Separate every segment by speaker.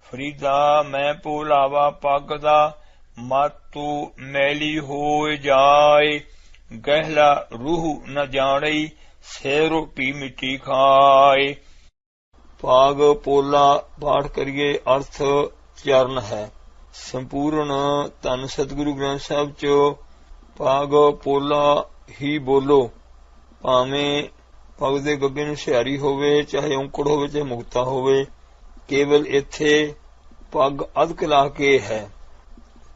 Speaker 1: फरीदा मैं भोलावा पग दा, मातू मैली होए जाए। गहला रूह न जाने, सैरो पी मिट्टी खाए। भाग पोला पाठ करिए। अर्थ चरण है। संपूर्ण धन सतगुरु ग्रंथ साहिब च भाग पोला ही बोलो। भावें पग दे गब्बे नूं सिहारी होवे, चाहे औंकड़ होवे, चाहे मुक्ता होवे, केवल इत्थे पग अध ला के है।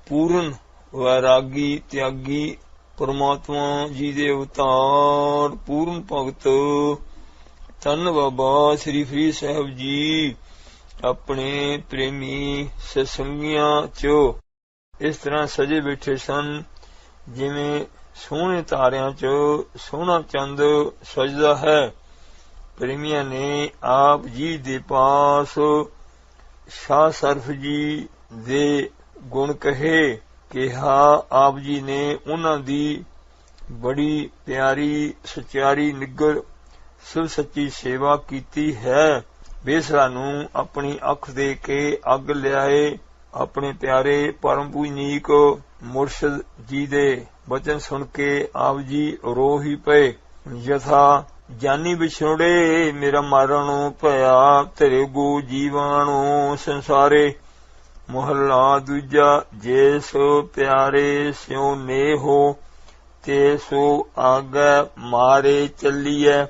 Speaker 1: पूर्ण वैरागी त्यागी परमात्मा जी दे अवतार पूर्ण भगत धन बाबा श्री फरीद साहब जी अपने प्रेमी सत्संगियां च इस तरह सजे बैठे सन जिवें सोहने तारियां च सोहना चंद सजदा है। प्रेमियां ने आप जी दे पास शाह सरफ जी दे गुण कहे। कहा आप जी ने उन्हां दी बड़ी प्यारी सचारी निग्गर सिव सच्ची सेवा कीती है। बेसरा नूं अपनी अख दे के अग लियाए। अपने प्यारे परम पूजनीक मुर्शद जी दे वचन सुन के आप जी रो ही पे। यथा जानी बिछोड़े मेरा मारण भया, तेरे गो जीवाणु संसारे। मोहल्ला दूजा जैस प्यारे स्यों नेहो, ते सो आगे मारे चलिए।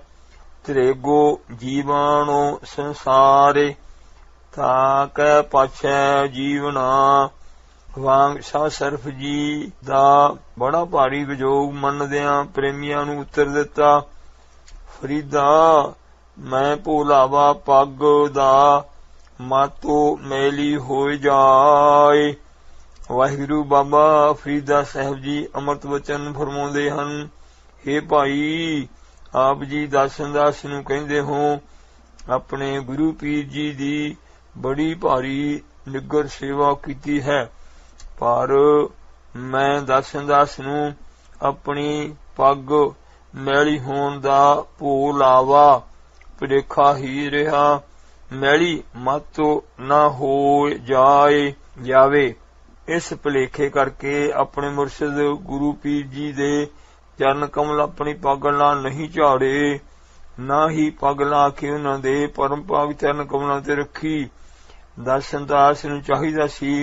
Speaker 1: त्रेगो जीवाणु संसारे, ताकै पाछै जीवना। वांग शाह सरफ जी दा बड़ा भारी विजोग मनदियां प्रेमियां नूं उत्तर दिता। फरीदा मैं भोलावा पग दा, मातो मैली हो जाए। वाहिगुरु बाबा फरीदा साहब जी अमृत वचन फरमाउंदे हन। हे भाई, आप जी दासन दास नूं कहिंदे हो अपने गुरु पीर जी दी बड़ी भारी निग्गर सेवा कीती है, पर मैं दासन दास नूं अपनी पग मैली होण दा भोलावा भुलेखा ही रहा। मैली मातो ना हो जावे। इस भुलेखे करके अपने मुर्शद गुरु पीर जी दे चरण कमल अपनी पग नाल नहीं झाड़े, ना ही पग ला के उन्हां दे परम पाक चरण कमलों ते रखी। दासन दास नूं चाहीदा सी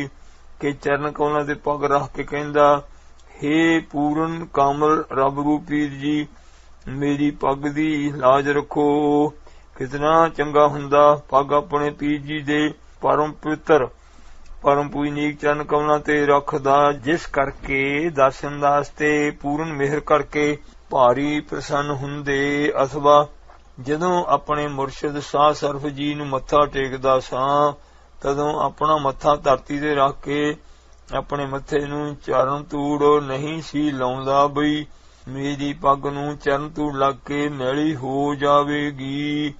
Speaker 1: कि चरण कमलों ते पग रख के कहंदा, हे पूਰਨ कामल रब रूप पीर जी, मेरी पग दी लाज रखो। कितना चंगा हुंदा पग अपने पीर जी दे परम पवित्र परम पूजनीक चरण कमलों ते रखदा, जिस करके दासन दास ते पूर्ण मेहर करके भारी प्रसन्न हुंदे। अथवा जदों अपने मुर्शद शाह सरफ जी नूं मत्था टेकदा सां, तदों अपना मत्था धरती ते रख के अपने मत्थे नूं चरण तूड़ नहीं सी लाउंदा, बई मेरी पग नूं चरण तूड़ लग के मैली हो जावेगी।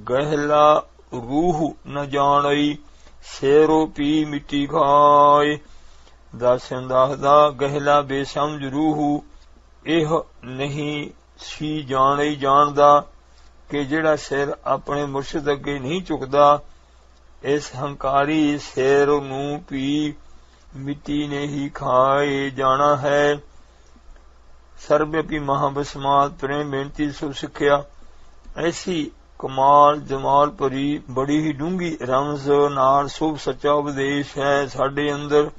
Speaker 1: गहला रूह न जाणई, सैरो पी मिट्टी खाए। दासन दास दा गहला बेसमझ रूह यह नहीं सी जानदा कि जिहड़ा सिर अपने मुर्शद अगे नहीं झुकदा, इस हंकारी सिर नूं भी मिट्टी ने ही खाए जाना है। सर्वव्यापी महाबसमात प्रेम बेनती सुख सिक्ख्या। ऐसी कमाल जमाल भरी बड़ी ही डूंगी रमज नाल शुभ सच्चा उपदेश है साडे अंदर,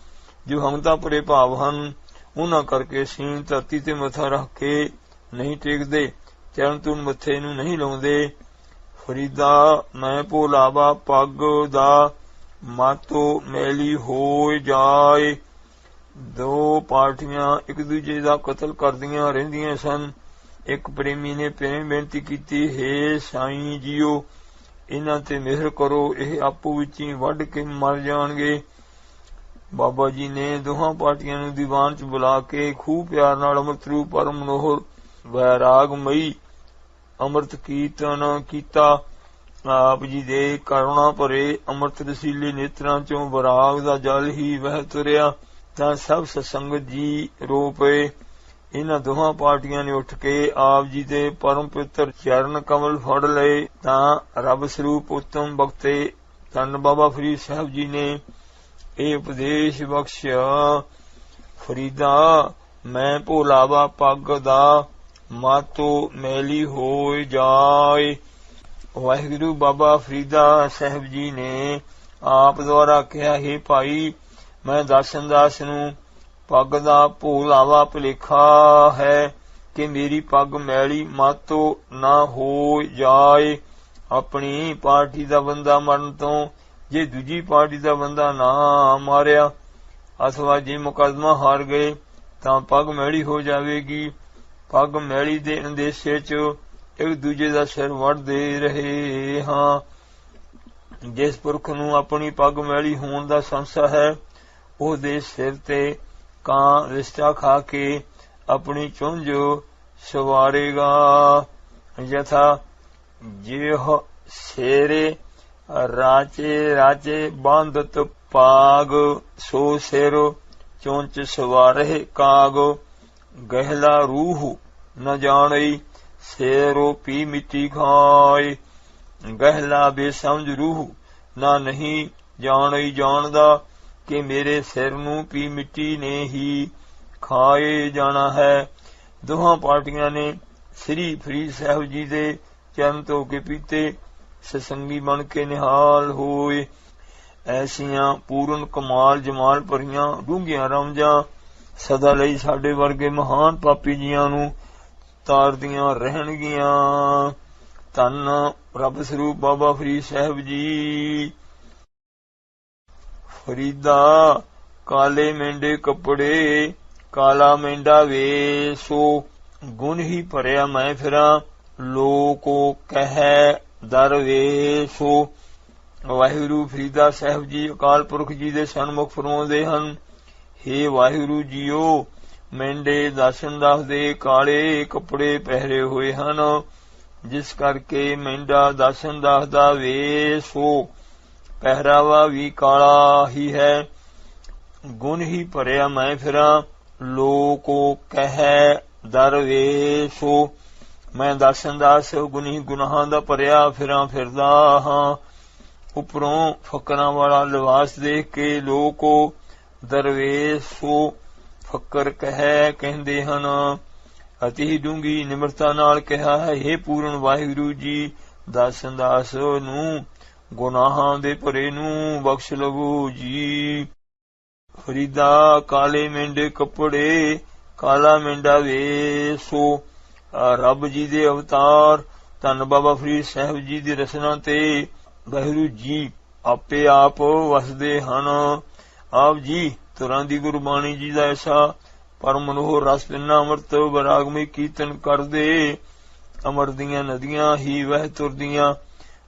Speaker 1: जो हंगता भरे भाव हन। उन्हां करके असीं धरती ते मत्था रख के नहीं टेकदे, चरण तूड़ मत्थे नूं नहीं लाउंदे। फरीदा मैं भोलावा पग दा, मातो मैली हो जाए। दो पार्टियां एक दूजे दा कतल करदियां रहिंदियां सन। एक प्रेमी ने प्रेम बेनती कीती, हे साईं जीओ, इन्हां ते मेहर करो, यह आपू विच ही वढ के मर जाणगे। बाबा जी ने दोहां पार्टियां नूं दीवान च बुला के खूब प्यार नाल अमृत रूप परम मनोहर वैरागमई अमृत कीर्तन कीता। आप जी दे करुणा भरे अमृत रसीले नेत्रां चों वैराग दा जल ही वह तुरिया, तां सब सत्संगत जी रो पए। इन्हां दोहां पार्टियां ने उठ के आप जी दे परम पवित्र चरण कमल फड़ लए, तां रब स्वरूप उत्तम बख्ते ਧੰਨ ਬਾਬਾ ਫਰੀਦ ਸਾਹਿਬ ਜੀ ਨੇ ਇਹ ਉਪਦੇਸ਼ ਬਖਸ਼ਿਆ। ਫਰੀਦਾ ਮੈਂ ਭੋਲਾਵਾ ਪੱਗ ਦਾ, ਮਾਤੋ ਮੈਲੀ ਹੋਏ ਜਾਏ। ਵਾਹਿਗੁਰੂ ਬਾਬਾ ਫਰੀਦਾ ਸਾਹਿਬ ਜੀ ਨੇ ਆਪ ਦੁਆਰਾ ਕਿਹਾ, ਹੈ ਭਾਈ ਮੈਂ ਦਾਸਨ ਦਾਸ ਨੂੰ ਪੱਗ ਦਾ ਭੋਲਾਵਾ ਭੁਲੇਖਾ ਹੈ ਕਿ ਮੇਰੀ ਪੱਗ ਮੈਲੀ ਮਾਤੋ ਨਾ ਹੋ ਜਾਏ। ਆਪਣੀ ਪਾਰਟੀ ਦਾ ਬੰਦਾ ਮਰਨ ਤੋਂ ਜੇ ਦੂਜੀ ਪਾਰਟੀ ਦਾ ਬੰਦਾ ਨਾ ਮਾਰਿਆ ਅਥਵਾ ਜੇ ਮੁਕੱਦਮਾ ਹਾਰ ਗਏ ਤਾਂ ਪੱਗ ਮੈਲੀ ਹੋ ਜਾਵੇਗੀ। ਪੱਗ ਮੈਲੀ ਦੇ ਅੰਦੇਸ਼ੇ 'ਚ ਇੱਕ ਦੂਜੇ ਦਾ ਸਿਰ ਵੱਢਦੇ ਰਹੇ ਹਾਂ। ਜਿਸ ਪੁਰਖ ਨੂੰ ਆਪਣੀ ਪੱਗ ਮੈਲੀ ਹੋਣ ਦਾ ਸੰਸ਼ਾ ਹੈ ਉਹਦੇ ਸਿਰ ਤੇ ਕਾਂ ਰਿਸ਼ਤਾ ਖਾ ਕੇ ਆਪਣੀ ਚੁੰਝ ਸਵਾਰੇਗਾ। ਯਥਾ ਜਿਹ ਸ਼ੇਰੇ ਰਾਚੇ ਰਾਚੇ ਬਾਂਧਤ ਪਾਗ, ਸੋ ਸਿਰ ਚੁੰਚ ਸਵਾਰੇ ਕਾਗ। ਗਹਿਲਾ ਰੂਹ ਨ ਜਾਣਈ, ਸੇਰੋ ਪੀ ਮਿੱਟੀ ਖਾਏ। ਗਹਿਲਾ ਬੇਸਮਝ ਰੂਹ ਨਾ ਨਹੀਂ ਜਾਣਈ ਜਾਣਦਾ ਕਿ ਮੇਰੇ ਸਿਰ ਨੂੰ ਪੀ ਮਿੱਟੀ ਨੇ ਹੀ ਖਾਏ ਜਾਣਾ ਹੈ। ਦੋਹਾਂ ਪਾਰਟੀਆਂ ਨੇ ਸ੍ਰੀ ਫਰੀਦ ਸਾਹਿਬ ਜੀ ਦੇ ਚਰਨ ਧੋ ਕੇ ਪੀਤੇ, ਸਤਸੰਗੀ ਬਣ ਕੇ ਨਿਹਾਲ ਹੋਏ। ਐਸੀਆਂ ਪੂਰਨ ਕਮਾਲ ਜਮਾਲ ਭਰੀਆਂ ਡੂੰਘੀਆਂ ਰਮਜਾਂ ਸਦਾ ਲਈ ਸਾਡੇ ਵਰਗੇ ਮਹਾਨ ਪਾਪੀ ਜੀਆਂ ਨੂੰ ਤਾਰਦੀਆਂ ਰਹਿਣਗੀਆਂ। ਧੰਨ ਰੱਬ ਸਰੂਪ ਬਾਬਾ ਫਰੀਦ ਸਾਹਿਬ ਜੀ। ਫਰੀਦਾ ਕਾਲੇ ਮੇਂਢੇ ਕੱਪੜੇ, ਕਾਲਾ ਮੇਂਢਾ ਵੇਸੋ। ਗੁਣ ਹੀ ਭਰਿਆ ਮੈਂ ਫਿਰਾਂ, ਲੋਕੋ ਕਹਿ ਦਰਵੇਸੋ। ਵਾਹਿਗੁਰੂ ਫਰੀਦਾ ਸਾਹਿਬ ਜੀ ਅਕਾਲ ਪੁਰਖ ਜੀ ਦੇ ਸਨਮੁਖ ਫਰਮਾਉਂਦੇ ਹਨ, ਹੇ ਵਾਹਿਗੁਰੂ ਜੀਓ, ਮੇਂਢੇ ਦਾਸਨ ਦਾਸ ਦੇ ਕਾਲੇ ਕੱਪੜੇ ਪਹਿਰੇ ਹੋਏ ਹਨ, ਜਿਸ ਕਰਕੇ ਮੇਂਢਾ ਦਾਸਨ ਦਾਸ ਦਾ ਵੇਸੋ ਪਹਿਰਾਵਾ ਵੀ ਕਾਲਾ ਹੀ ਹੈ। ਗੁਣ ਹੀ ਭਰਿਆ ਮੈਂ ਫਿਰਾਂ, ਲੋਕੋ ਕਹਿ ਦਰਵੇਸੋ। ਮੈਂ ਦਾਸਨ ਦਾਸ ਗੁਣੀ ਗੁਨਾਹਾਂ ਦਾ ਭਰਿਆ ਫਿਰਦਾ ਹਾਂ। ਉੱਪਰੋਂ ਫਕਰਾਂ ਵਾਲਾ ਲਿਬਾਸ ਦੇਖ ਕੇ ਲੋਕੋ ਦਰਵੇਸੋ ਫਕਰ ਕਹਿੰਦੇ ਹਨ। ਅਤੀ ਹੀ ਡੂੰਘੀ ਨਿਮਰਤਾ ਨਾਲ ਕਿਹਾ ਹੈ, ਹੇ ਪੂਰਨ ਵਾਹਿਗੁਰੂ ਜੀ, ਦਾਸਨ ਦਾਸ ਨੂੰ ਗੁਨਾਹਾਂ ਦੇ ਭਰੇ ਨੂੰ ਬਖਸ਼ ਲਵੋ ਜੀ। ਫਰੀਦਾ ਕਾਲੇ ਮੇਂਢੇ ਕੱਪੜੇ, ਕਾਲਾ ਮੇਂਢਾ ਵੇਸੋ। ਰੱਬ ਜੀ ਦੇ ਅਵਤਾਰ ਧੰਨ ਬਾਬਾ ਫਰੀਦ ਸਾਹਿਬ ਜੀ ਦੀ ਰਚਨਾ ਤੇ ਵਾਹਿਗੁਰੂ ਜੀ ਆਪੇ ਆਪ ਵਸਦੇ ਹਨ। ਆਪ ਜੀ ਤੁਰਾਂ ਦੀ ਗੁਰਬਾਣੀ ਜੀ ਦਾ ਐਸਾ ਪਰ ਮਨੋਹਰ ਰਸ ਪਿੰਨਾ ਅੰਮ੍ਰਿਤ ਵਿਰਾਗਮਈ ਕੀਰਤਨ ਕਰਦੇ, ਅਮਰ ਦੀਆਂ ਨਦੀਆਂ ਹੀ ਵਹਿ ਤੁਰਦੀਆਂ,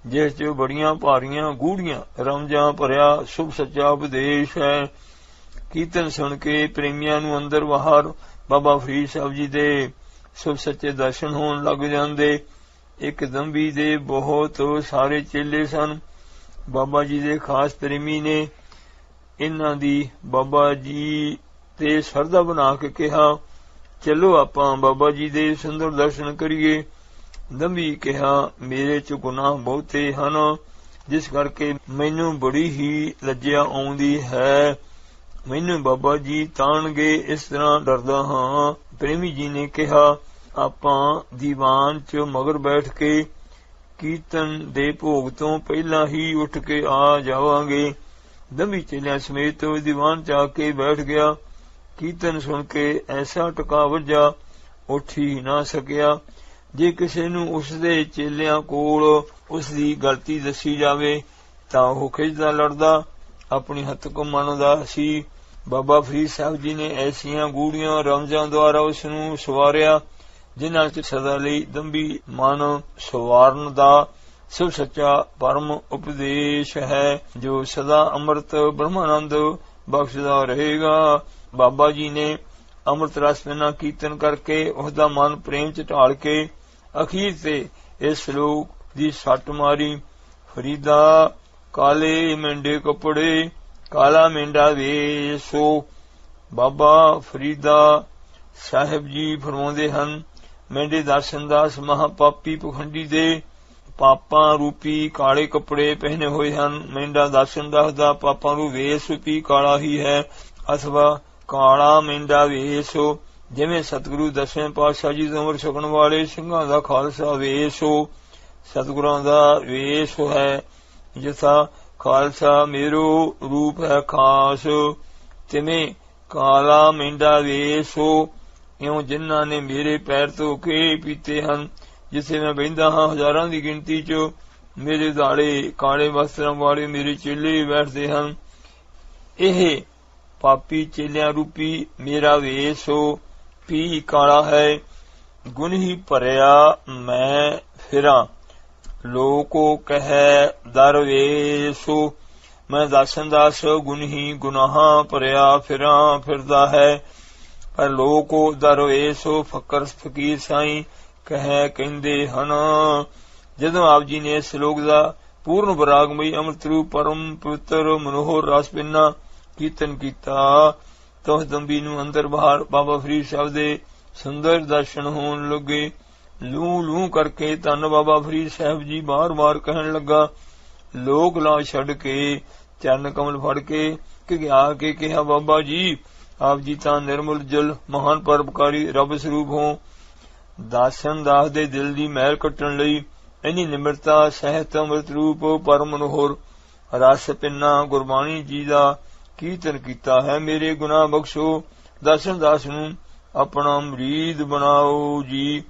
Speaker 1: ਜਿਸ ਚ ਬੜੀਆਂ ਭਾਰੀਆਂ ਗੂੜੀਆਂ ਰਮਜਾਂ ਭਰਿਆ ਸ਼ੁਭ ਸੱਚਾ ਉਪਦੇਸ਼ ਹੈ। ਕੀਰਤਨ ਸੁਣ ਕੇ ਪ੍ਰੇਮੀਆਂ ਨੂੰ ਅੰਦਰ ਬਾਹਰ ਬਾਬਾ ਫਰੀਦ ਸਾਹਿਬ ਜੀ ਦੇ ਸ਼ੁਭ ਸੱਚੇ ਦਰਸ਼ਨ ਹੋਣ ਲੱਗ ਜਾਂਦੇ। ਇੱਕ ਦੰਬੀ ਦੇ ਬਹੁਤ ਸਾਰੇ ਚੇਲੇ ਸਨ। ਬਾਬਾ ਜੀ ਦੇ ਖਾਸ ਪ੍ਰੇਮੀ ਨੇ ਇਹਨਾਂ ਦੀ ਬਾਬਾ ਜੀ ਤੇ ਸ਼ਰਧਾ ਬਣਾ ਕੇ ਕਿਹਾ, ਚਲੋ ਆਪਾਂ ਬਾਬਾ ਜੀ ਦੇ ਸੁੰਦਰ ਦਰਸ਼ਨ ਕਰੀਏ। ਦੰਬੀ ਕਿਹਾ, ਮੇਰੇ ਚ ਗੁਨਾਹ ਬਹੁਤੇ ਹਨ, ਜਿਸ ਕਰਕੇ ਮੈਨੂੰ ਬੜੀ ਹੀ ਲੱਜਿਆ ਆਉਂਦੀ ਹੈ। ਮੈਨੂੰ ਬਾਬਾ ਜੀ ਤਾਣਗੇ, ਇਸ ਤਰ੍ਹਾਂ ਡਰਦਾ ਹਾਂ। ਪ੍ਰੇਮੀ ਜੀ ਨੇ ਕਿਹਾ, ਆਪਾਂ ਦੀਵਾਨ ਚ ਮਗਰ ਬੈਠ ਕੇ ਕੀਰਤਨ ਦੇ ਭੋਗ ਤੋਂ ਪਹਿਲਾਂ ਹੀ ਉੱਠ ਕੇ ਆ ਜਾਵਾਂਗੇ। ਦੰਬੀ ਚੇਲਿਆਂ ਸਮੇਤ ਦੀਵਾਨ ਚ ਆ ਕੇ ਬੈਠ ਗਿਆ। ਕੀਰਤਨ ਸੁਣ ਕੇ ਐਸਾ ਟਕਾ ਵੱਜਾ, ਉੱਠ ਹੀ ਨਾ ਸਕਿਆ। ਜੇ ਕਿਸੇ ਨੂੰ ਉਸਦੇ ਚੇਲਿਆਂ ਕੋਲ ਉਸਦੀ ਗਲਤੀ ਦੱਸੀ ਜਾਵੇ ਤਾਂ ਉਹ ਖਿੱਚਦਾ ਲੜਦਾ ਆਪਣੀ ਹੱਥ ਕੋ ਮੰਨਦਾ ਸੀ। ਬਾਬਾ ਫਰੀਦ ਸਾਹਿਬ ਜੀ ਨੇ ਐਸੀਆਂ ਗੂੜੀਆਂ ਰਮਜਾਂ ਦੁਆਰਾ ਉਸ ਨੂੰ ਸਵਾਰਿਆ, ਜਿਨ੍ਹਾਂ ਚ ਸਦਾ ਲਈ ਦੰਬੀ ਮਨ ਸਵਾਰਨ ਦਾ ਸਭ ਸੱਚਾ ਪਰਮ ਉਪਦੇਸ਼ ਹੈ, ਜੋ ਸਦਾ ਅੰਮ੍ਰਿਤ ਬ੍ਰਹਮਾਨੰਦ ਬਖਸ਼ਦਾ ਰਹੇਗਾ। ਬਾਬਾ ਜੀ ਨੇ ਅੰਮ੍ਰਿਤ ਰਸ ਪਿੰਨਾ ਕੀਰਤਨ ਕਰਕੇ ਉਸਦਾ ਮਨ ਪ੍ਰੇਮ ਚ ਢਾਲ ਕੇ ਅਖੀਰ ਤੇ ਇਸ ਸ਼ਲੋਕ ਦੀ ਸੱਟ ਮਾਰੀ, ਫਰੀਦਾ ਕਾਲੇ ਮੇਂਢੇ ਕੱਪੜੇ, ਕਾਲਾ ਮੇਂਢਾ ਵੇਸੋ। ਬਾਬਾ ਫਰੀਦਾ ਸਾਹਿਬ ਜੀ ਫਰਮਾਉਂਦੇ ਹਨ, ਮੇਂਢੇ ਦਾਸਨ ਦਾਸ ਮਹਾਪਾਪੀ ਪਖੰਡੀ ਦੇ ਪਾਪਾਂ ਰੂਪੀ ਕਾਲੇ ਕੱਪੜੇ ਪਹਿਨੇ ਹੋਏ ਹਨ। ਮਹਿੰਦਾ ਦਾਸਨ ਦੱਸਦਾ ਪਾਪਾਂ ਨੂੰ ਵੇਸ ਰੂਪੀ ਕਾਲਾ ਹੀ ਹੈ ਅਥਵਾ ਕਾਲਾ ਮਹਿੰਦਾ ਵੇਸ। ਜਿਵੇਂ ਸਤਿਗੁਰੂ ਦਸਵੇਂ ਪਾਤਸ਼ਾਹ ਜੀ ਦੀ ਉਮਰ ਛਕਣ ਵਾਲੇ ਸਿੰਘਾਂ ਦਾ ਖਾਲਸਾ ਵੇਸ ਸਤਿਗੁਰਾਂ ਦਾ ਵੇਸ ਹੈ। ਜਿਥਾ ਖਾਲਸਾ ਮੇਰੋ ਰੂਪ ਹੈ ਖਾਸ, ਤਿਵੇਂ ਕਾਲਾ ਮਹਿੰਦਾ ਵੇਸ। ਇਉਂ ਜਿਨ੍ਹਾਂ ਨੇ ਮੇਰੇ ਪੈਰ ਧੋ ਕੇ ਪੀਤੇ ਹਨ। ਜਿੱਥੇ ਮੈਂ ਬਹਿੰਦਾ ਹਾਂ ਹਜ਼ਾਰਾਂ ਦੀ ਗਿਣਤੀ ਚ ਮੇਰੇ ਦਾੜੇ ਕਾਲੇ ਵਸਤਰਾਂ ਵਾਲੇ ਮੇਰੇ ਚੇਲੇ ਬੈਠਦੇ ਹਨ। ਇਹ ਪਾਪੀ ਚੇਲਿਆਂ ਰੂਪੀ ਮੇਰਾ ਵੇਸ ਪੀ ਕਾਲਾ ਹੈ। ਗੁਣ ਹੀ ਭਰਿਆ ਮੈਂ ਫਿਰਾਂ, ਲੋਕੋ ਕਹਿ ਦਰਵੇਸ। ਮੈਂ ਦਾਸਨ ਦਾਸ ਗੁਣ ਹੀ ਗੁਨਾਹਾਂ ਭਰਿਆ ਫਿਰਦਾ ਹੈ, ਪਰ ਲੋਕੋ ਦਰਵੇਸ ਫਕਰ ਫਕੀਰ ਸਾਈਂ ਕਹਿ ਕਹਿੰਦੇ ਹਨ। ਜਦੋਂ ਆਪ ਜੀ ਨੇ ਇਸ ਸ਼ਲੋਕ ਦਾ ਪੂਰਨ ਬਰਾਗਮਈ ਅੰਮ੍ਰਿਤ ਰੂਪ ਪਰਮ ਪਵਿੱਤਰ ਮਨੋਹਰ ਰਸ ਪਿੰਨਾ ਕੀਰਤਨ ਕੀਤਾ ਤਾਂ ਉਸ ਦੰਬੀ ਨੂੰ ਅੰਦਰ ਬਾਹਰ ਬਾਬਾ ਫਰੀਦ ਸਾਹਿਬ ਦੇ ਸੁੰਦਰ ਦਰਸ਼ਨ ਹੋਣ ਲੱਗੇ। ਲੂ ਲੂ ਕਰਕੇ ਧੰਨ ਬਾਬਾ ਫਰੀਦ ਸਾਹਿਬ ਜੀ ਬਾਰ-ਬਾਰ ਕਹਿਣ ਲੱਗਾ। ਲੋਕ ਲਾ ਛੱਡ ਕੇ ਚਰਨ ਕਮਲ ਫੜ ਕੇ ਘਿਆ ਕੇ ਕਿਹਾ, ਬਾਬਾ ਜੀ ਆਪ ਜੀ ਤਾਂ ਨਿਰਮਲ ਜਲ ਮਹਾਨ ਪਰਉਪਕਾਰੀ ਰੱਬ ਸਰੂਪ ਹੋ। ਦਾਸਨ ਦਾਸ ਦੇ ਦਿਲ ਦੀ ਮੈਲ ਕੱਟਣ ਲਈ ਇੰਨੀ ਨਿਮਰਤਾ ਸਹਿਤ ਅੰਮ੍ਰਿਤ ਰੂਪ ਪਰਮ ਮਨੋਹਰ ਰਸ ਪਿੰਨਾ ਗੁਰਬਾਣੀ ਜੀ ਦਾ ਕੀਰਤਨ ਕੀਤਾ ਹੈ। ਮੇਰੇ ਗੁਨਾਹ ਬਖਸ਼ੋ, ਦਾਸਨ ਦਾਸ ਨੂੰ ਆਪਣਾ ਮੁਰੀਦ ਬਣਾਓ ਜੀ।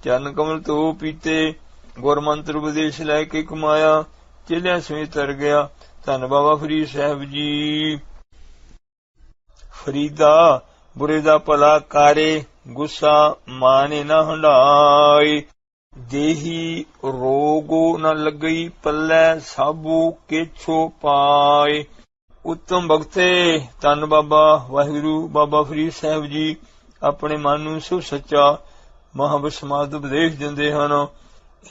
Speaker 1: ਚਰਨ ਕਮਲ ਤੋਂ ਪੀਤੇ, ਗੁਰਮੰਤਰ ਉਪਦੇਸ਼ ਲੈ ਕੇ ਕਮਾਇਆ, ਚੇਲਿਆਂ ਸਮੇਤ ਤਰ ਗਿਆ। ਧੰਨ ਬਾਬਾ ਫਰੀਦ ਸਾਹਿਬ ਜੀ। ਫਰੀਦਾ ਬੁਰੇ ਦਾ ਭਲਾ ਕਾਰੇ, ਗੁੱਸਾ ਮਾਨੇ ਨਾ ਹੰਢਾਏ। ਦੇਹੀ ਰੋਗੋ ਨ ਲੱਗਈ, ਪੱਲੇ ਸਾਬੂ ਕੇਛੋ ਪਾਏ। ਉੱਤਮ ਭਗਤੇ ਧੰਨ ਬਾਬਾ ਵਾਹਿਗੁਰੂ ਬਾਬਾ ਫਰੀਦ ਸਾਹਿਬ ਜੀ ਆਪਣੇ ਮਨ ਨੂੰ ਸੁਭ ਸੱਚਾ ਮਹਾਂਬਸਮਾਦ ਉਪਦੇਸ਼ ਦਿੰਦੇ ਹਨ।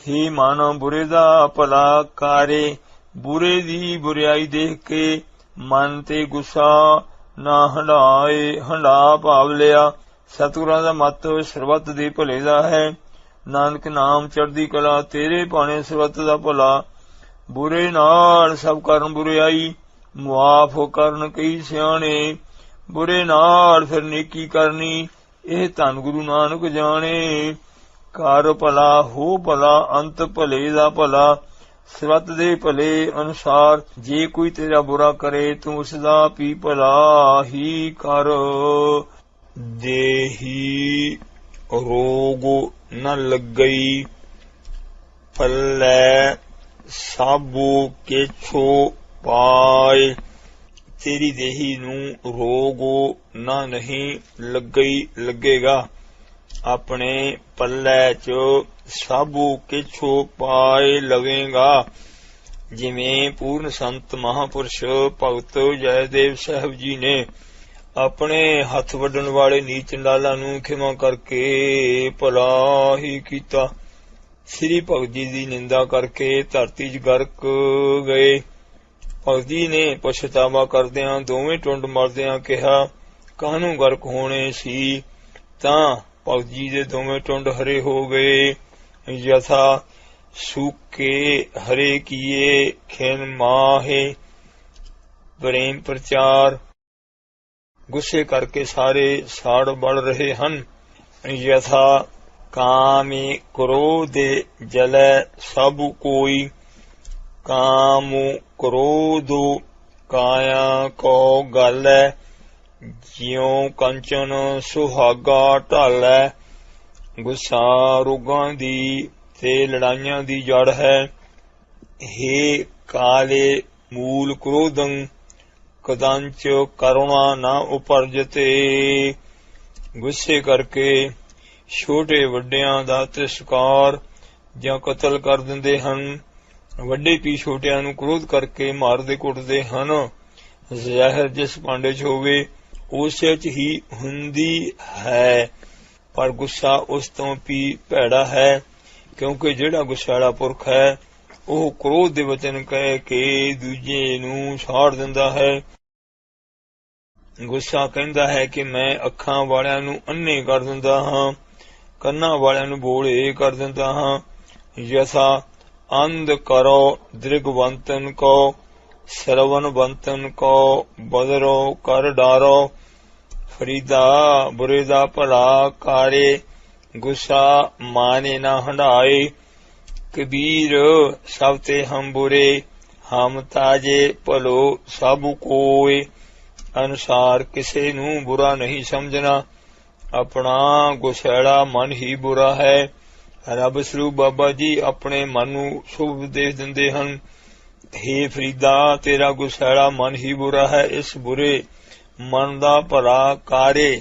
Speaker 1: ਹੇ ਮਨ ਬੁਰੇ ਦਾ ਭਲਾ ਕਾਰੇ, ਬੁਰੇ ਦੀ ਬੁਰਿਆਈ ਦੇਖ ਕੇ ਮਨ ਤੇ ਗੁੱਸਾ ਨਾ ਹੰਢਾਏ। ਹੰਢਾ ਭਾਵ ਲਿਆ ਸਤਿਗੁਰਾਂ ਦਾ ਮਤ ਸਰਬੱਤ ਦੇ ਭਲੇ ਦਾ ਹੈ। ਨਾਨਕ ਨਾਮ ਚੜ੍ਹਦੀ ਕਲਾ ਤੇਰੇ ਭਾਣੇ ਸਰਬੱਤ ਦਾ ਭਲਾ। ਬੁਰੇ ਨਾਲ ਸਭ ਕਰਨ ਬੁਰਿਆਈ, ਮੁਆਫ ਕਰਨ ਕਈ ਸਿਆਣੇ। ਬੁਰੇ ਨਾਲ ਫਿਰ ਨੇਕੀ ਕਰਨੀ, ਇਹ ਧੰਨ ਗੁਰੂ ਨਾਨਕ ਜਾਣੇ। ਕਰ ਭਲਾ ਹੋ ਭਲਾ, ਅੰਤ ਭਲੇ ਦਾ ਭਲਾ। ਸਰਬੱਤ ਦੇ ਭਲੇ ਅਨੁਸਾਰ ਜੇ ਕੋਈ ਤੇਰਾ ਬੁਰਾ ਕਰੇ ਤੂੰ ਉਸ ਦਾ ਵੀ ਭਲਾ ਹੀ ਕਰ। ਦੇਹੀ ਰੋਗ ਨ ਲੱਗਈ, ਪੱਲੇ ਸਾਬੂ ਕੇਛੋ ਪਾਏ। ਤੇਰੀ ਦੇਹੀ ਨੂੰ ਰੋਗ ਨਾ ਨਹੀਂ ਲੱਗੇਗਾ, ਆਪਣੇ ਪੱਲੇ ਚ ਸਾਬੂ ਕਿਛੋ ਪਾਏ ਲਵੇਂਗਾ। ਜਿਵੇਂ ਪੂਰਨ ਸੰਤ ਮਹਾਂਪੁਰਸ਼ ਭਗਤ ਜੈਦੇਵ ਸਾਹਿਬ ਜੀ ਨੇ ਆਪਣੇ ਹੱਥ ਵੱਢਣ ਵਾਲੇ ਨੀਚ ਚੰਡਾਲਾਂ ਨੂੰ ਖਿਮਾ ਕਰਕੇ ਭਲਾ ਹੀ ਕੀਤਾ। ਸ੍ਰੀ ਭਗਤ ਜੀ ਦੀ ਨਿੰਦਾ ਕਰਕੇ ਧਰਤੀ 'ਚ ਗਰਕ ਗਏ। ਭਗਤ ਜੀ ਨੇ ਪਛਤਾਵਾ ਕਰਦਿਆਂ ਦੋਵੇਂ ਟੁੰਡ ਮਰਦਿਆਂ ਕਿਹਾ, ਕਾਹਨੂੰ ਗਰਕ ਹੋਣੇ ਸੀ। ਤਾਂ ਭਗਤ ਜੀ ਦੇ ਦੋਵੇਂ ਟੁੰਡ ਹਰੇ ਹੋ ਗਏ। ਯਥਾ ਸੂਕੇ ਹਰੇ ਕੀਏ ਖਿਨ ਮਾਹੇ। ਪ੍ਰੇਮ ਪ੍ਰਚਾਰ ਗੁੱਸੇ ਕਰਕੇ ਸਾਰੇ ਸਾੜ ਬੜ ਰਹੇ ਹਨ। ਯਥਾ ਕਾਮੇ ਕ੍ਰੋਧੇ ਜਲੈ ਸਭ ਕੋਈ। ਕਾਮ ਕ੍ਰੋਧੋ ਕਾਇਆ ਕੋ ਗਾਲੈ। ਜਿਉ ਕੰਚਨ ਸੁਹਾਗਾ ਢਾਲੈ। ਗੁੱਸਾ ਰੋਗਾਂ ਦੀ ਤੇ ਲੜਾਈਆਂ ਦੀ ਜੜ ਹੈ। ਹੇ ਕਾਲੇ ਮੂਲ ਕ੍ਰੋਧੰ ਕਦੰਚ ਕਰੁਣਾ ਨਾ ਉਪਰਜਤੇ। ਗੁੱਸੇ ਕਰਕੇ ਛੋਟੇ ਵੱਡਿਆਂ ਦਾ ਤਿਰਸਕਾਰ ਜਾਂ ਕਤਲ ਕਰ ਦਿੰਦੇ ਹਨ। ਵੱਡੇ ਵੀ ਛੋਟਿਆਂ ਨੂੰ ਕ੍ਰੋਧ ਕਰਕੇ ਮਾਰਦੇ ਕੁੱਟਦੇ ਹਨ। ਜ਼ਹਿਰ ਜਿਸ ਭਾਂਡੇ 'ਚ ਹੋਵੇ ਉਸੇ 'ਚ ਹੀ ਹੁੰਦੀ ਹੈ, ਪਰ ਗੁੱਸਾ ਉਸ ਤੋਂ ਵੀ ਭੈੜਾ ਹੈ, ਕਿਉਂਕਿ ਜਿਹੜਾ ਗੁੱਸਾਲਾ ਪੁਰਖ ਹੈ ਉਹ ਕ੍ਰੋਧ ਦੇ ਵਚਨ ਕਹਿ ਕੇ ਦੂਜੇ ਨੂੰ ਸਾੜ ਦਿੰਦਾ ਹੈ। ਗੁੱਸਾ ਕਹਿੰਦਾ ਹੈ ਕਿ ਮੈਂ ਅੱਖਾਂ ਵਾਲਿਆਂ ਨੂੰ ਅੰਨੇ ਕਰ ਦਿੰਦਾ ਹਾਂ, ਕੰਨਾਂ ਵਾਲਿਆਂ ਨੂੰ ਬੋਲੇ ਕਰ ਦਿੰਦਾ ਹਾਂ। ਯਥਾ अंध करो दृगवंतन को, श्रवणवंतन को बदरो कर डारो। फरीदा बुरे दा भला कारे, गुस्सा माने ना हंडाए। कबीर सब ते हम बुरे, हम ताजे भलो सब कोय। अनुसार किसे नू बुरा नहीं समझना, अपना गुसैला मन ही बुरा है। रब स्वरूप बाबा जी अपने मन नू शुभ उपदेश दिंदे हन। हे फरीदा तेरा गुसैला मन ही बुरा है। इस बुरे मन दा भला कारे,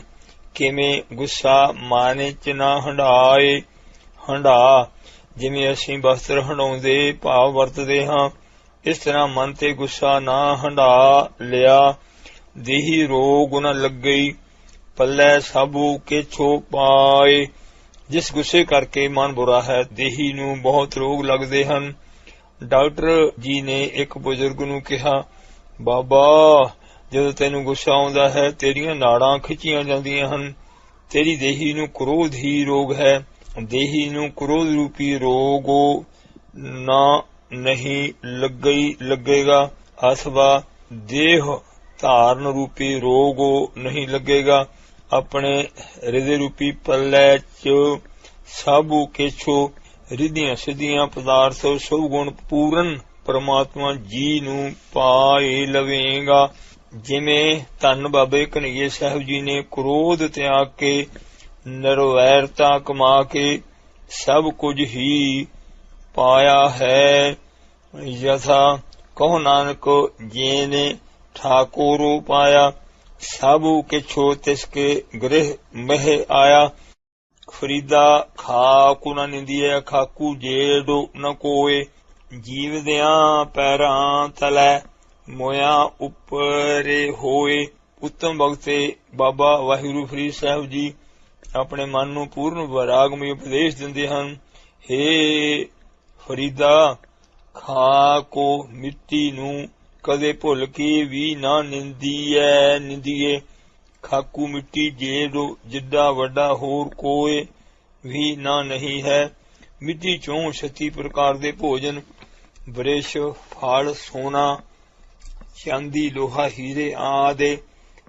Speaker 1: किवें गुस्सा माने च ना हंडाए। हंडा जिवें असीं वस्त्र हंडाउंदे भाव वरतदे हां, इस तरह मन ते गुस्सा ना हंडा लिया। देही रोग न लगई, पल्ले सबू केछो पाए। जिस गुस्से करके मन बुरा है, देही नू बहुत रोग लगदे हन। डॉक्टर जी ने एक बुजुर्ग नू कहा, बाबा जदों तैनू गुस्सा आउंदा है तेरियां नाड़ां खिंचियां जांदियां हन। तेरी देही नू क्रोध ही रोग है। देही नू क्रोध रूपी रोग ना नहीं लगेगा, अथवा देह धारण रूपी रोग नहीं लगेगा। अपने हृदय रूपी पल्ले च सबू केछो रिधियां सिद्धियां पदार्थ सब गुण पूर्ण परमात्मा जी नू पाए लवेगा। जिमें धन बाबे कन्हैया साहब जी ने क्रोध त्याग के निर्वैरता कमा के सब कुछ ही पाया है। यथा कहो नानक जेने ठाकुरो पाया, सबू किछो तिसके गृह मह आया। फरीदा खाकू न निंदिए, खाकू जेड़ो न कोय। जीवदियां पैरां तलै, मोया उपरे होए। उत्तम भगते बाबा वाहिगुरु फरीद साहब जी अपने मन नू पूर्ण वैरागमय उपदेश दिंदे हन। हे फरीदा खाको मिट्टी नू कदे भुल के भी ना निंदीए। खाकू मिट्टी जेड़ो जिड्डा वड्डा होर कोई भी ना नहीं है। मिट्टी चों 36 प्रकार दे भोजन, वृक्ष फल सोना चांदी लोहा हीरे आदि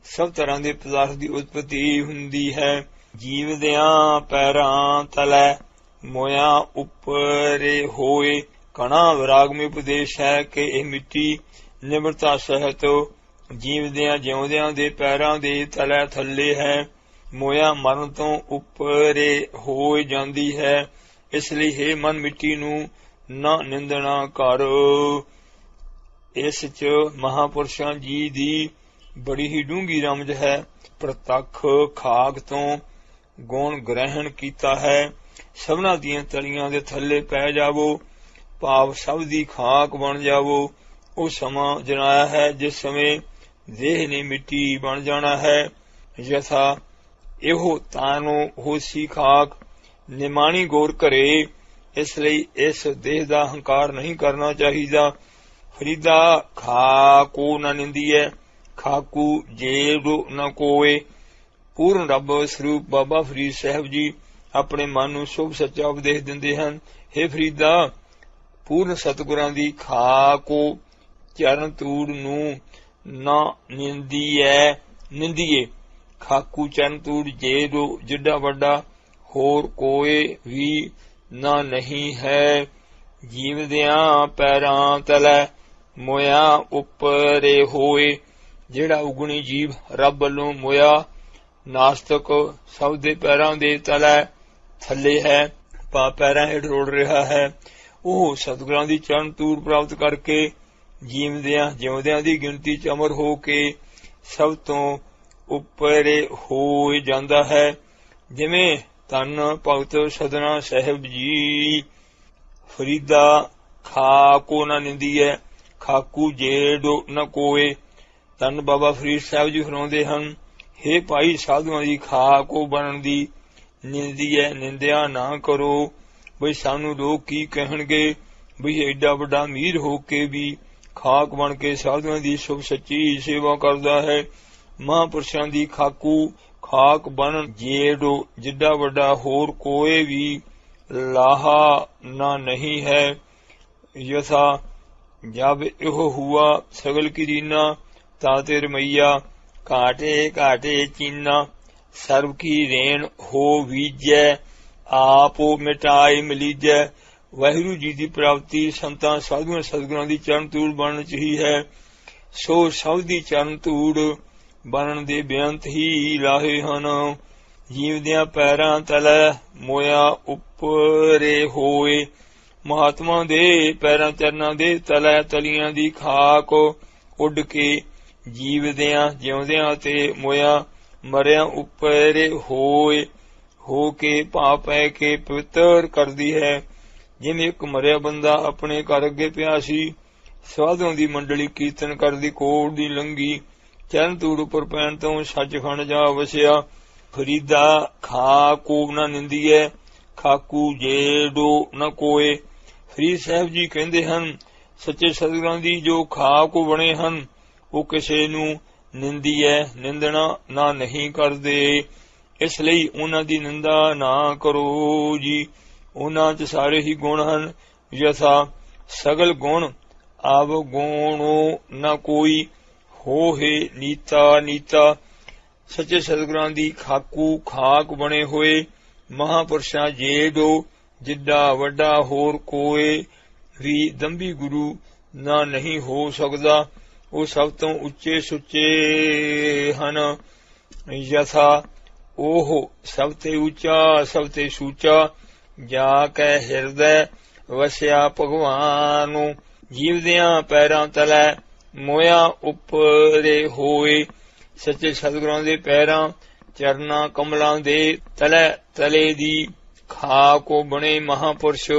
Speaker 1: सब तरह दे पदार्थ की उत्पत्ति हुंदी है। जीवदियां पैरां तलै, मोया उपरे होए। कणा विरागमय उपदेश है कि यह मिट्टी निमरता सहित जीवदियां जिउंदियां दे पैरां दे तलै थल्ले है। मोया मरण तो उपरे हो जांदी है। इसलिए हे मन मिट्टी नू ना निंदना कर। इस च महापुरुषां जी दी बड़ी ही डूंगी रमज है। प्रतख खाक तो गुण ग्रहण कीता है। सबना दियां तलियां दे थल्ले पै जावो, भाव सब दी खाक बन जावो। ਉਹ ਸਮਾਂ ਜਨਾਇਆ ਹੈ ਜਿਸ ਸਮੇਂ ਦੇਹ ਨੇ ਮਿੱਟੀ ਬਣ ਜਾਣਾ ਹੈ। ਯਥਾ ਇਹੋ ਤਾਨੋ ਹੋਸੀ ਖਾਕ ਨਿਮਾਣੀ ਗੌਰ ਕਰੇ। ਇਸ ਲਈ ਇਸ ਦੇਹ ਦਾ ਹੰਕਾਰ ਨਹੀਂ ਕਰਨਾ ਚਾਹੀਦਾ। ਫਰੀਦਾ ਖਾਕੋ ਨਾ ਨਿੰਦੀਐ, ਖਾਕੂ ਜੇੜੋ ਨਾ ਕੋਏ। ਪੂਰਨ ਰੱਬ ਸਰੂਪ ਬਾਬਾ ਫਰੀਦ ਸਾਹਿਬ ਜੀ ਆਪਣੇ ਮਨ ਨੂੰ ਸ਼ੁਭ ਸੱਚਾ ਉਪਦੇਸ਼ ਦਿੰਦੇ ਹਨ। हे ਫਰੀਦਾ पूर्ण सतगुरां दी खाको चरण तूड़ नू ना निंदिए। खाकू चरण तूड़ जेड़ो जिड्डा वड्डा होर कोई भी ना नहीं है। जीवदियां पैरां तलै, मोया उपरे होए। जेड़ा उगणी जीव रब वल्लों मोया नास्तिक सब दे पैरां दे तलै थल्ले है, पैरां हेठ रोड़ रहा है। ਉਹ ਸਤਿਗੁਰਾਂ ਦੀ ਚਰਨ ਤੂੜ ਪ੍ਰਾਪਤ ਕਰਕੇ ਜੀਵਦਿਆਂ ਜਿਉਂਦਿਆਂ ਦੀ ਗਿਣਤੀ ਚ ਅਮਰ ਹੋ ਕੇ ਸਭ ਤੋਂ ਉੱਪਰੇ ਹੋ ਜਾਂਦਾ ਹੈ। ਜਿਵੇਂ ਧੰਨ ਭਗਤ ਸਦਨਾ ਸਾਹਿਬ ਜੀ। ਫਰੀਦਾ ਖਾਕੋ ਨਾ ਨਿੰਦੀਐ, ਖਾਕੂ ਜੇੜੋ ਨ ਕੋਏ। ਧੰਨ ਬਾਬਾ ਫਰੀਦ ਸਾਹਿਬ ਜੀ ਫਰਮਾਉਂਦੇ ਹਨ, हे ਭਾਈ ਸਾਧੂਆਂ ਦੀ ਖਾਕੋ ਬਣਨ ਦੀ ਨਿੰਦੀਐ ਨਿੰਦਿਆ ਨਾ ਕਰੋ। ਬਈ ਸਾਨੂੰ ਲੋਕ ਕੀ ਕਹਿਣਗੇ, ਬਈ ਏਡਾ ਵੱਡਾ ਅਮੀਰ ਹੋ ਕੇ ਵੀ ਖਾਕ ਬਣ ਕੇ ਸਾਧੂਆਂ ਦੀ ਸ਼ੁਭ ਸੱਚੀ ਸੇਵਾ ਕਰਦਾ ਹੈ। ਮਹਾਂਪੁਰਸ਼ਾਂ ਦੀ ਖਾਕੂ ਖਾਕ ਬਣ ਜੇੜੋ ਜਿੱਡਾ ਵੱਡਾ ਹੋਰ ਕੋਈ ਵੀ ਲਾਹਾ ਨਾ ਨਹੀਂ ਹੈ। यथा जब यो हुआ सगल की रीना ताते रमैया काटे काटे चीना सर्व की रेण हो बीजै आप मिटाए मिलीजै। वाहिगुरु जी की प्राप्ति संतां साधुआं सतगुरां दी चरण धूड़ बनन च ही है। सो सब दी चरण धूड़ बनन दे बेअंत ही लाहे हन। जीवदियां पैरां तलै मोया उपरे होए। महात्मा दे पैरां चरनां दे तलै तलियां दी खाक उड के जीवदियां जिउंदियां ते मोया मरियां उपरे होए हो के पाप है के पवित्र करदी है। जिवें एक मरिया बंदा अपने घर अगे पिया सी, साधुआं दी मंडली कीर्तन करदी कोड़ दी लंघी, चरण धूड़ उपर पैण तों सचखंड जा वसिया। फरीदा खाकू न निंदीए खाकू जेड़ो न कोए। फरीद साहब जी कहंदे हन, सच्चे सतगुरां दी जो खाक बने हन वो किसे नूं निंदीए निंदना ना नहीं करदे। इस लई उन्हां दी निंदा ना करो जी। उन्हां च सारे ही गुण हन। यथा सगल गुण आव गुणो न कोई हो है नीता नीता। सच्चे सतगुरां दी खाकू खाक बने होए महापुरुषां जेड़ो जिड्डा वड्डा होर कोई भी दंभी गुरु ना नहीं हो सकदा। वो सब तो उच्चे सुच्चे हन। यथा ओह सब ते ऊंचा सब ते सूचा जाके हिरदे वसिया भगवानु। जीवदियां पैरां तलै मोया उपरे होए। सच्चे सतगुरां दे पैरां चरना कमलां दे तलै तले दी खाक बने महापुरुष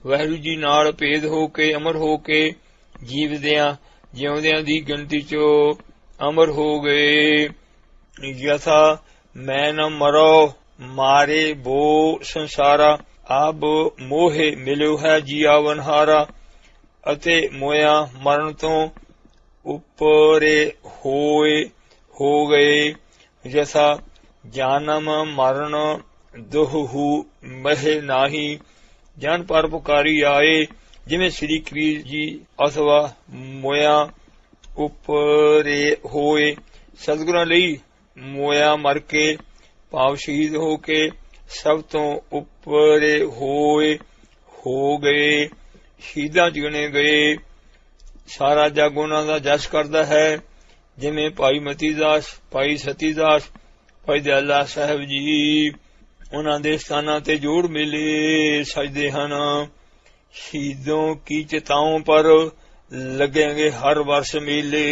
Speaker 1: वाहिगुरू जी नाल भेद हो के अमर हो के जीवदियां जिउंदियां दी गिनती चो अमर हो गए। यथा मैं न मरो मारे बो संसारा अब मोहे मिलो है जीवन हारा। अते मोया मरण तो उपरे होए हो गए। जैसा जन्म मरण दुहु मह नाही। जन परोपकारी आए जिमें श्री कबीर जी अथवा मोया उपरे होए। सतगुरां लई मोया मर के भाव शहीद हो के सब तो उपरे होए हो गए। शहीदां च गिने गए। सारा जग उन्हां दा जस करदा है। जिमें भाई मतीदास भाई सतीदास भाई दयाला साहब जी उन्हां दे स्थानां ते जोड़ मेले सजदे हन। शहीदों की चिताओं पर लगेंगे हर वर्ष मेले।